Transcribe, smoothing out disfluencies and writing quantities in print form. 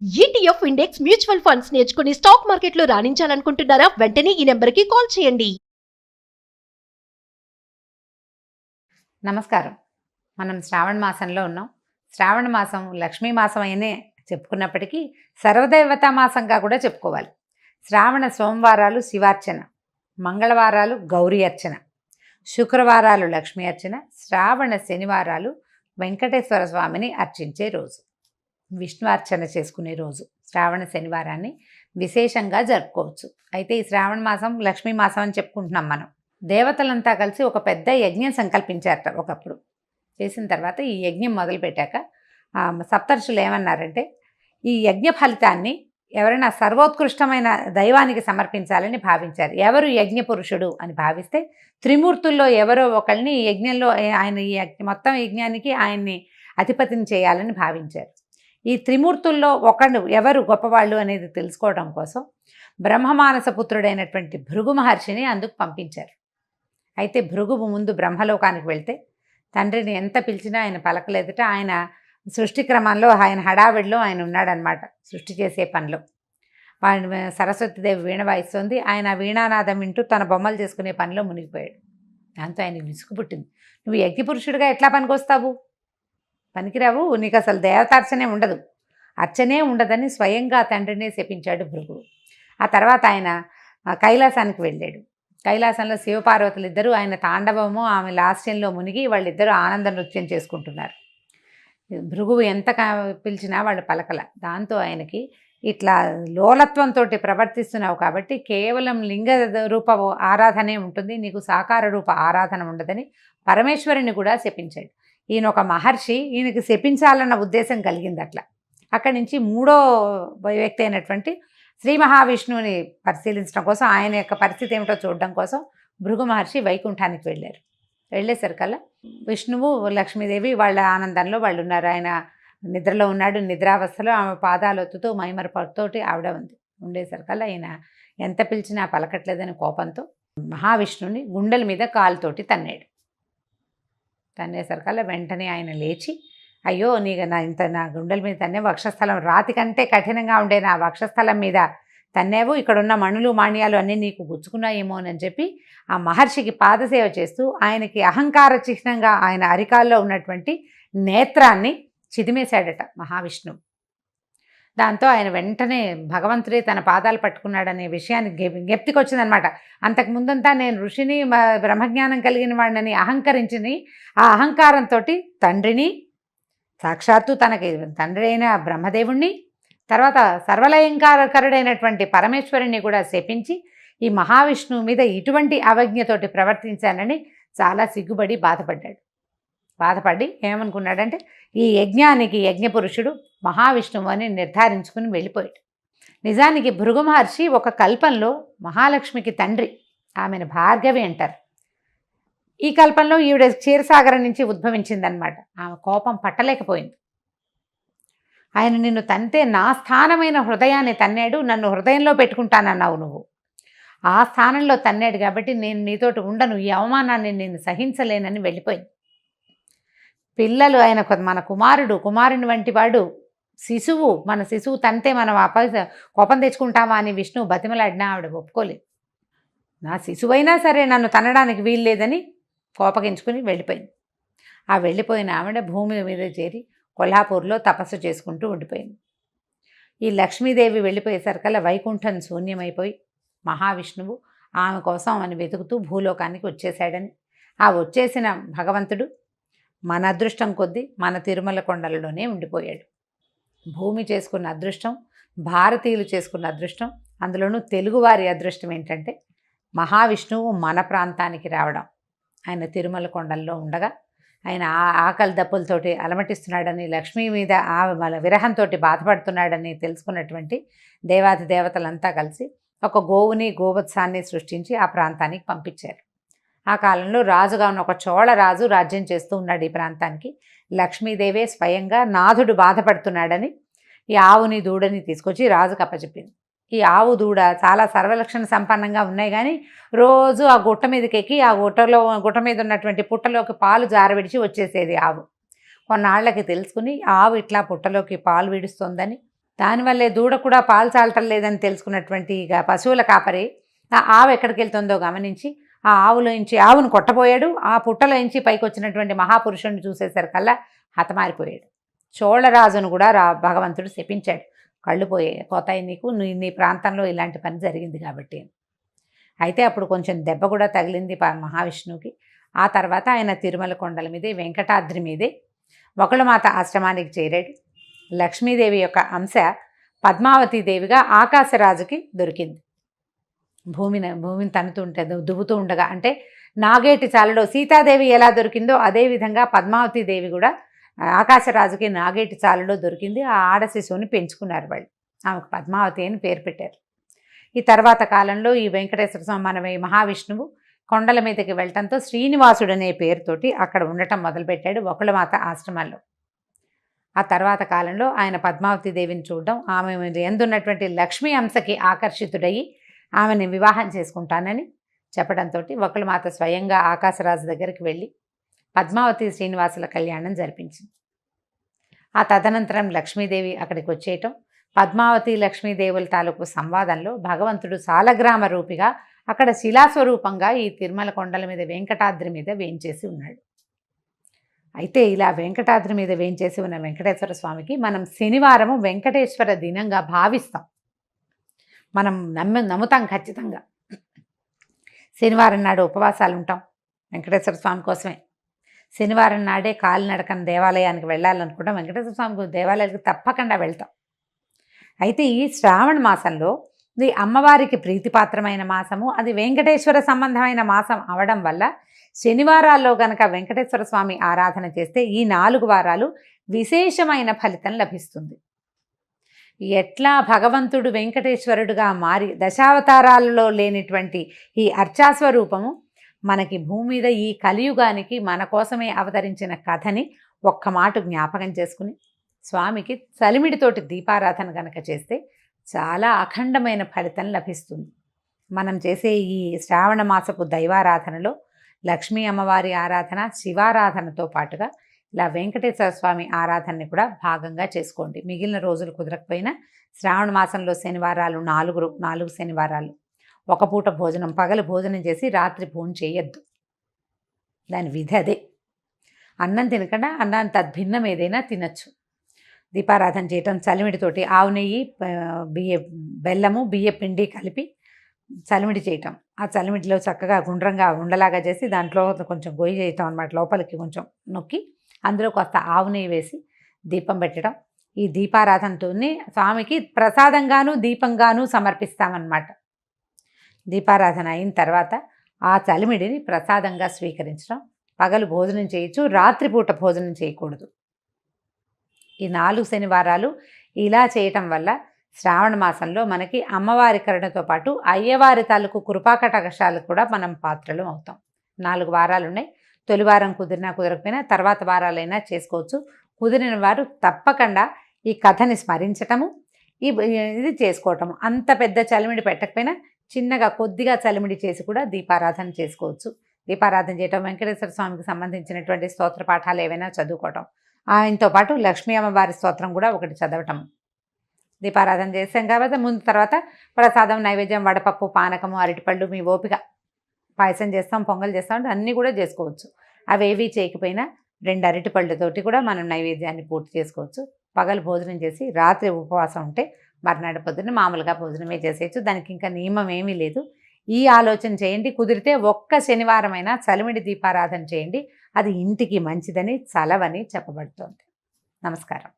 ETF index mutual funds నేర్చుకుని stock మార్కెట్లో రాణించాలనుకుంటున్నారా? వెంటనే ఈ నెంబర్కి కాల్ చేయండి. నమస్కారం. మనం శ్రావణ మాసంలో ఉన్నాం. శ్రావణ మాసం లక్ష్మీ మాసం అయినే చెప్పుకున్నప్పటికీ సర్వదేవతా మాసంగా కూడా చెప్పుకోవాలి. శ్రావణ సోమవారాలు శివార్చన, మంగళవారాలు గౌరీ అర్చన, శుక్రవారాలు లక్ష్మీ అర్చన, శ్రావణ శనివారాలు వెంకటేశ్వర స్వామిని అర్చించే రోజు, విష్ణు అర్చన చేసుకునే రోజు. శ్రావణ శనివారాన్ని విశేషంగా జరుపుకోవచ్చు. అయితే ఈ శ్రావణ మాసం లక్ష్మీ మాసం అని చెప్పుకుంటున్నాం మనం. దేవతలంతా కలిసి ఒక పెద్ద యజ్ఞం సంకల్పించారట ఒకప్పుడు. చేసిన తర్వాత ఈ యజ్ఞం మొదలుపెట్టాక సప్తర్షులు ఏమన్నారంటే, ఈ యజ్ఞ ఫలితాన్ని ఎవరైనా సర్వోత్కృష్టమైన దైవానికి సమర్పించాలని భావించారు. ఎవరు యజ్ఞ పురుషుడు అని భావిస్తే త్రిమూర్తుల్లో ఎవరో ఒకళ్ళని ఈ యజ్ఞంలో ఆయన ఈ మొత్తం యజ్ఞానికి ఆయన్ని అధిపతిని చేయాలని భావించారు. ఈ త్రిమూర్తుల్లో ఒకడు ఎవరు గొప్పవాళ్ళు అనేది తెలుసుకోవడం కోసం బ్రహ్మమానస పుత్రుడైనటువంటి భృగు మహర్షిని అందుకు పంపించారు. అయితే భృగువు ముందు బ్రహ్మలోకానికి వెళ్తే తండ్రిని ఎంత పిలిచినా ఆయన పలకలేదట. ఆయన సృష్టి క్రమంలో ఆయన హడావిడిలో ఆయన ఉన్నాడనమాట. సృష్టి చేసే పనిలో సరస్వతీదేవి వీణ వాయిస్తుంది. ఆయన వీణానాదం వింటూ తన బొమ్మలు చేసుకునే పనిలో మునిగిపోయాడు. దాంతో ఆయనకు విసుగు పుట్టింది. నువ్వు యజ్ఞపురుషుడిగా ఎట్లా పనికొస్తావు? పనికిరావు, నీకు అసలు దేవతార్చనే ఉండదు, అర్చనే ఉండదని స్వయంగా తండ్రినే శపించాడు భృగువు. ఆ తర్వాత ఆయన కైలాసానికి వెళ్ళాడు. కైలాసంలో శివపార్వతులు ఇద్దరు ఆయన తాండవము ఆమె లాస్యంలో మునిగి వాళ్ళిద్దరూ ఆనంద నృత్యం చేసుకుంటున్నారు. భృగువు ఎంత పిలిచినా వాళ్ళు పలకల. దాంతో ఆయనకి ఇట్లా లోలత్వంతో ప్రవర్తిస్తున్నావు కాబట్టి కేవలం లింగ రూప ఆరాధనే ఉంటుంది, నీకు సాకార రూప ఆరాధన ఉండదని పరమేశ్వరుని కూడా శపించాడు. ఈయన ఒక మహర్షి, ఈయనకి శపించాలన్న ఉద్దేశం కలిగింది. అట్లా అక్కడి నుంచి మూడో వ్యక్తి అయినటువంటి శ్రీ మహావిష్ణువుని పరిశీలించడం కోసం, ఆయన యొక్క పరిస్థితి ఏమిటో చూడడం కోసం భృగు మహర్షి వైకుంఠానికి వెళ్ళారు. వెళ్ళేసరికల్లా విష్ణువు లక్ష్మీదేవి వాళ్ళ ఆనందంలో వాళ్ళు ఉన్నారు. ఆయన నిద్రలో ఉన్నాడు. నిద్రావస్థలో ఆమె పాదాలు ఒత్తుతూ మైమరపడుతోటి ఆవిడ ఉండేసరికల్లా ఆయన ఎంత పిలిచినా పలకట్లేదని కోపంతో మహావిష్ణువుని గుండెల మీద కాలుతోటి తన్నాడు. తన్నేసరికల్లా వెంటనే ఆయన లేచి, అయ్యో నా గుండెల మీద తన్నే, వక్షస్థలం రాతి కంటే కఠినంగా ఉండే నా వక్షస్థలం మీద తన్నేవు, ఇక్కడున్న మణులు మాణ్యాలు అన్నీ నీకు గుచ్చుకున్నాయేమో అని చెప్పి ఆ మహర్షికి పాదసేవ చేస్తూ ఆయనకి అహంకార చిహ్నంగా ఆయన అరికాల్లో ఉన్నటువంటి నేత్రాన్ని చిదిమేశాడట మహావిష్ణువు. దాంతో ఆయన వెంటనే భగవంతుడే తన పాదాలు పట్టుకున్నాడనే విషయాన్ని జ్ఞప్తికి వచ్చిందనమాట. అంతకుముందంతా నేను ఋషిని, బ్రహ్మజ్ఞానం కలిగిన వాడిని అహంకరించింది. ఆ అహంకారంతో తండ్రిని, సాక్షాత్తు తనకి తండ్రి అయిన బ్రహ్మదేవుణ్ణి, తర్వాత సర్వలయంకారకుడైనటువంటి పరమేశ్వరుణ్ణి కూడా శపించి ఈ మహావిష్ణువు మీద ఇటువంటి అవజ్ఞతోటి ప్రవర్తించానని చాలా సిగ్గుపడి బాధపడి ఏమనుకున్నాడంటే, ఈ యజ్ఞానికి యజ్ఞపురుషుడు మహావిష్ణువు అని నిర్ధారించుకుని వెళ్ళిపోయాడు. నిజానికి భృగు మహర్షి ఒక కల్పంలో మహాలక్ష్మికి తండ్రి, ఆమెను భార్గవి అంటారు. ఈ కల్పంలో ఈవిడ క్షీరసాగరం నుంచి ఉద్భవించిందనమాట. ఆమె కోపం పట్టలేకపోయింది. ఆయన నిన్ను తంతే నా స్థానమైన హృదయాన్ని తన్నాడు, నన్ను హృదయంలో పెట్టుకుంటానన్నావు నువ్వు, ఆ స్థానంలో తన్నాడు కాబట్టి నేను నీతోటి ఉండను, ఈ అవమానాన్ని నేను సహించలేనని వెళ్ళిపోయింది. పిల్లలు ఆయన మన కుమారుని వంటి వాడు శిశువు, మన శిశువు తంతే మనం కోపం తెచ్చుకుంటామా అని విష్ణువు బతిమలాడినా ఆవిడ ఒప్పుకోలేదు. నా శిశువైనా సరే నన్ను తనడానికి వీలు లేదని కోపగించుకుని వెళ్ళిపోయింది. ఆ వెళ్ళిపోయిన ఆవిడ భూమి మీద చేరి కొల్హాపూర్లో తపస్సు చేసుకుంటూ ఉండిపోయింది. ఈ లక్ష్మీదేవి వెళ్ళిపోయేసరికల్లా వైకుంఠం శూన్యమైపోయి మహావిష్ణువు ఆమె కోసం అని వెతుకుతూ భూలోకానికి వచ్చేసాడని, ఆ వచ్చేసిన భగవంతుడు మన అదృష్టం కొద్దీ మన తిరుమల కొండలలోనే ఉండిపోయాడు. భూమి చేసుకున్న అదృష్టం, భారతీయులు చేసుకున్న అదృష్టం, అందులోనూ తెలుగువారి అదృష్టం ఏంటంటే మహావిష్ణువు మన ప్రాంతానికి రావడం. ఆయన తిరుమల కొండల్లో ఉండగా ఆయన ఆకలి దప్పులతోటి అలమటిస్తున్నాడని, లక్ష్మీ మీద విరహంతో బాధపడుతున్నాడని తెలుసుకున్నటువంటి దేవాది దేవతలంతా కలిసి ఒక గోవుని గోవత్సాన్ని సృష్టించి ఆ ప్రాంతానికి పంపించారు. ఆ కాలంలో రాజుగా ఉన్న ఒక చోళ రాజు రాజ్యం చేస్తూ ఉన్నాడు ఈ ప్రాంతానికి. లక్ష్మీదేవే స్వయంగా నాథుడు బాధపడుతున్నాడని ఈ ఆవుని దూడని తీసుకొచ్చి రాజుకు అప్పచెప్పింది. ఈ ఆవు దూడ చాలా సర్వలక్షణ సంపన్నంగా ఉన్నాయి, కానీ రోజు ఆ గుట్ట మీదకి ఎక్కి ఆ గుట్ట మీద ఉన్నటువంటి పుట్టలోకి పాలు జారవిడిచి వచ్చేసేది ఆవు. కొన్నాళ్ళకి తెలుసుకుని ఆవు ఇట్లా పుట్టలోకి పాలు విడుస్తుందని దానివల్లే దూడ కూడా పాలు చాలటం లేదని తెలుసుకున్నటువంటి ఇక పశువుల కాపరి ఆ ఆవు ఎక్కడికి వెళ్తుందో గమనించి ఆ ఆవులోంచి ఆవును కొట్టబోయాడు. ఆ పుట్టలోంచి పైకి వచ్చినటువంటి మహాపురుషుడిని చూసేసరికల్లా హతమారిపోయాడు. చోళరాజును కూడా భగవంతుడు శపించాడు, కళ్ళు పోతాయి నీకు, నీ ప్రాంతంలో ఇలాంటి పని జరిగింది కాబట్టి. అయితే అప్పుడు కొంచెం దెబ్బ కూడా తగిలింది మహావిష్ణువుకి. ఆ తర్వాత ఆయన తిరుమల కొండల మీదే వెంకటాద్రి మీదే వకుళమాత ఆశ్రమానికి చేరాడు. లక్ష్మీదేవి యొక్క అంశ పద్మావతీదేవిగా ఆకాశరాజుకి దొరికింది. భూమిని తన్నుతుంటే దువ్వుతూ ఉండగా, అంటే నాగేటి చాలలో సీతాదేవి ఎలా దొరికిందో అదేవిధంగా పద్మావతీదేవి కూడా ఆకాశరాజుకి నాగేటి చాలలో దొరికింది. ఆ ఆడ శిశువుని పెంచుకున్నారు వాళ్ళు. ఆమెకు పద్మావతి అని పేరు పెట్టారు. ఈ తర్వాత కాలంలో ఈ వెంకటేశ్వర స్వామి మన మహావిష్ణువు కొండల మీదకి వెళ్ళటంతో శ్రీనివాసుడు అనే పేరుతోటి అక్కడ ఉండటం మొదలుపెట్టాడు వకుళమాత ఆశ్రమాల్లో. ఆ తర్వాత కాలంలో ఆయన పద్మావతీదేవిని చూడడం, ఆమె ఎందున్నటువంటి లక్ష్మీ అంశకి ఆకర్షితుడయ్యి ఆమెని వివాహం చేసుకుంటానని చెప్పడంతో వకుళమాత స్వయంగా ఆకాశరాజు దగ్గరికి వెళ్ళి పద్మావతి శ్రీనివాసుల కళ్యాణం జరిపించింది. ఆ తదనంతరం లక్ష్మీదేవి అక్కడికి వచ్చేయటం, పద్మావతి లక్ష్మీదేవుల తాలూకు సంవాదంలో భగవంతుడు సాలగ్రామ రూపిగా అక్కడ శిలాస్వరూపంగా ఈ తిరుమల కొండల మీద వెంకటాద్రి మీద వేంచేసి ఉన్నాడు. అయితే ఇలా వెంకటాద్రి మీద వేంచేసి ఉన్న వెంకటేశ్వర స్వామికి మనం శనివారము వెంకటేశ్వర దినంగా భావిస్తాం. మనం నమ్ముతాం ఖచ్చితంగా. శనివారం నాడు ఉపవాసాలు ఉంటాం వెంకటేశ్వర స్వామి కోసమే. శనివారం నాడే కాలినడకన దేవాలయానికి వెళ్ళాలనుకుంటాం. వెంకటేశ్వర స్వామి దేవాలయానికి తప్పకుండా వెళ్తాం. అయితే ఈ శ్రావణ మాసంలో ఇది అమ్మవారికి ప్రీతిపాత్రమైన మాసము, అది వెంకటేశ్వర సంబంధమైన మాసం అవడం వల్ల శనివారాల్లో గనక వెంకటేశ్వర స్వామి ఆరాధన చేస్తే ఈ 4 వారాలు విశేషమైన ఫలితం లభిస్తుంది. ఎట్లా భగవంతుడు వెంకటేశ్వరుడుగా మారి దశావతారాలలో లేనిటువంటి ఈ అర్చాస్వరూపము మనకి భూమి మీద ఈ కలియుగానికి మన కోసమే అవతరించిన కథని ఒక్క మాట జ్ఞాపకం చేసుకుని స్వామికి చలిమిడితోటి దీపారాధన గనక చేస్తే చాలా అఖండమైన ఫలితం లభిస్తుంది. మనం చేసే ఈ శ్రావణ మాసపు దైవారాధనలో లక్ష్మీ అమ్మవారి ఆరాధన, శివారాధనతో పాటుగా ఇలా వెంకటేశ్వర స్వామి ఆరాధనని కూడా భాగంగా చేసుకోండి. మిగిలిన రోజులు కుదరకపోయినా శ్రావణ మాసంలో శనివారాలు 4 శనివారాలు ఒక పూట భోజనం, పగలు భోజనం చేసి రాత్రి భోజనం చేయొద్దు. దాని విధి అదే. అన్నం తినకుండా అన్నాన్ని తద్భిన్నం ఏదైనా తినచ్చు. దీపారాధన చేయటం, చలిమిడితోటి ఆవు నెయ్యి, బెల్లము, బియ్య పిండి కలిపి చలిమిడి చేయటం. ఆ చలిమిడిలో చక్కగా గుండ్రంగా ఉండలాగా చేసి దాంట్లో కొంచెం గొయ్యి చేయటం అన్నమాట. లోపలికి కొంచెం నొక్కి అందులో కాస్త ఆవు నెయ్యి వేసి దీపం పెట్టడం. ఈ దీపారాధనతోనే స్వామికి ప్రసాదంగాను దీపంగాను సమర్పిస్తామన్నమాట. దీపారాధన అయిన తర్వాత ఆ చలిమిడిని ప్రసాదంగా స్వీకరించడం. పగలు భోజనం చేయొచ్చు, రాత్రిపూట భోజనం చేయకూడదు. ఈ 4 శనివారాలు ఇలా చేయటం వల్ల శ్రావణ మాసంలో మనకి అమ్మవారి కరుణతో పాటు అయ్యవారి తాలూకు కృపాకటాక్షాలకు కూడా మనం పాత్రలు అవుతాం. 4 వారాలు ఉన్నాయి. తొలి వారం కుదిరినా కుదరకపోయినా తర్వాత వారాలైనా చేసుకోవచ్చు. కుదిరిన వారు తప్పకుండా ఈ కథని స్మరించటము, ఇది చేసుకోవటము. అంత పెద్ద చలిమిడి పెట్టకపోయినా చిన్నగా కొద్దిగా చలిమిడి చేసి కూడా దీపారాధన చేసుకోవచ్చు. దీపారాధన చేయటం, వెంకటేశ్వర స్వామికి సంబంధించినటువంటి స్తోత్ర పాఠాలు ఏవైనా చదువుకోవటం, ఆయనతో పాటు లక్ష్మీ అమ్మవారి స్తోత్రం కూడా ఒకటి చదవటం. దీపారాధన చేసాం కాబట్టి ముందు తర్వాత ప్రసాదం, నైవేద్యం, వడపప్పు, పానకము, అరటిపళ్ళు, మీ ఓపిక. పాయసం చేస్తాం, పొంగల్ చేస్తాం అంటే అన్నీ కూడా చేసుకోవచ్చు. అవేవి చేయకపోయినా 2 అరటిపళ్ళతోటి కూడా మనం నైవేద్యాన్ని పూర్తి చేసుకోవచ్చు. పగలు భోజనం చేసి రాత్రి ఉపవాసం ఉంటే మర్నాడు పొద్దున్న మామూలుగా భోజనమే చేసేయచ్చు. దానికి ఇంకా నియమం ఏమీ లేదు. ఈ ఆలోచన చేయండి. కుదిరితే ఒక్క శనివారమైనా చలిమిడి దీపారాధన చేయండి. అది ఇంటికి మంచిదని, చలవని చెప్పబడుతోంది. నమస్కారం.